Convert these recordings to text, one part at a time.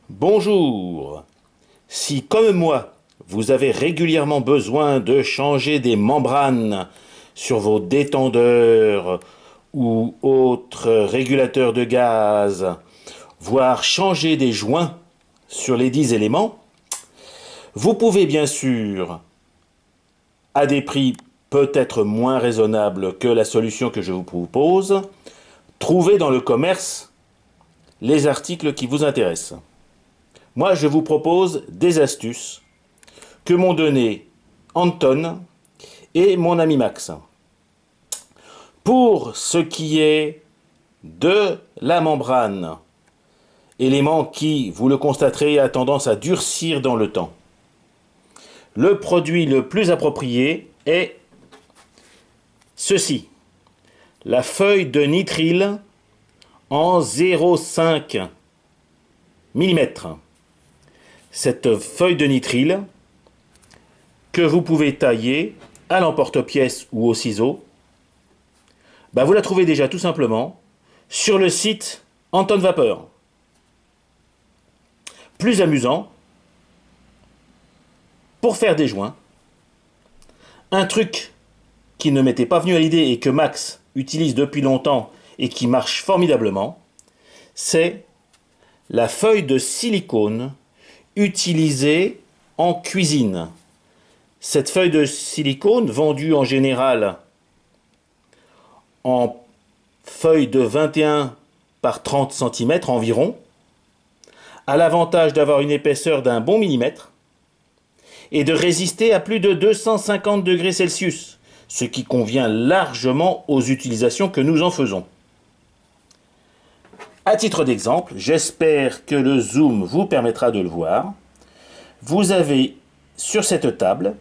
Bonjour. Si, comme moi, vous avez régulièrement besoin de changer des membranes sur vos détendeurs ou autres régulateurs de gaz, voire changer des joints sur les 10 éléments, vous pouvez bien sûr, à des prix peut-être moins raisonnables que la solution que je vous propose, trouver dans le commerce les articles qui vous intéressent. Moi, je vous propose des astuces que m'ont donné Anton et mon ami Max. Pour ce qui est de la membrane, élément qui, vous le constaterez, a tendance à durcir dans le temps, le produit le plus approprié est ceci, la feuille de nitrile en 0,5 mm. Cette feuille de nitrile que vous pouvez tailler à l'emporte-pièce ou au ciseau, vous la trouvez déjà tout simplement sur le site Anton Vapeur. Plus amusant, pour faire des joints, un truc qui ne m'était pas venu à l'idée et que Max utilise depuis longtemps et qui marche formidablement, c'est la feuille de silicone utilisée en cuisine. Cette feuille de silicone, vendue en général en feuille de 21 par 30 cm environ, a l'avantage d'avoir une épaisseur d'un bon millimètre et de résister à plus de 250 degrés Celsius, ce qui convient largement aux utilisations que nous en faisons. À titre d'exemple, j'espère que le zoom vous permettra de le voir. Vous avez sur cette table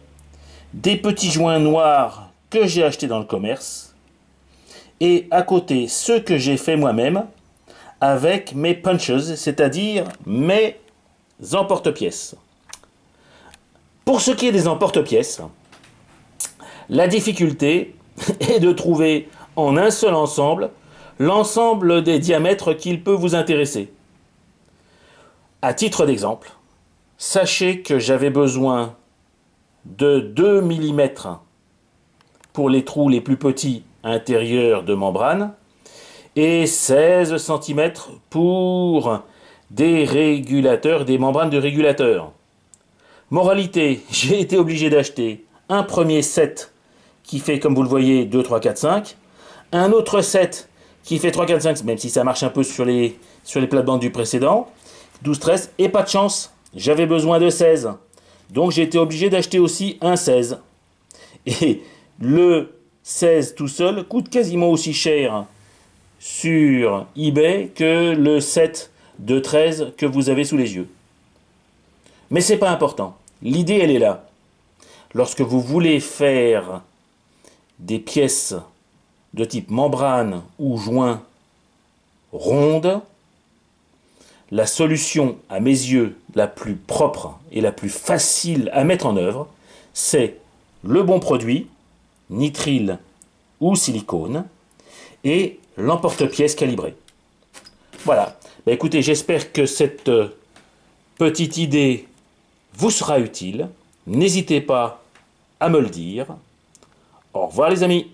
des petits joints noirs que j'ai achetés dans le commerce et à côté ceux que j'ai fait moi-même avec mes punches, c'est-à-dire mes emporte-pièces. Pour ce qui est des emporte-pièces, la difficulté est de trouver en un seul ensemble l'ensemble des diamètres qu'il peut vous intéresser. À titre d'exemple, sachez que j'avais besoin de 2 mm pour les trous les plus petits intérieurs de membrane et 16 cm pour des régulateurs, des membranes de régulateurs. Moralité, j'ai été obligé d'acheter un premier set qui fait, comme vous le voyez, 2, 3, 4, 5, un autre set qui fait 3, 4, 5, même si ça marche un peu sur les plates-bandes du précédent, 12, 13, et pas de chance, j'avais besoin de 16. Donc j'ai été obligé d'acheter aussi un 16. Et le 16 tout seul coûte quasiment aussi cher sur eBay que le set de 13 que vous avez sous les yeux. Mais c'est pas important. L'idée, elle est là. Lorsque vous voulez faire des pièces de type membrane ou joint ronde, la solution, à mes yeux, la plus propre et la plus facile à mettre en œuvre, c'est le bon produit, nitrile ou silicone, et l'emporte-pièce calibré. Voilà. Écoutez, j'espère que cette petite idée vous sera utile. N'hésitez pas à me le dire. Au revoir les amis.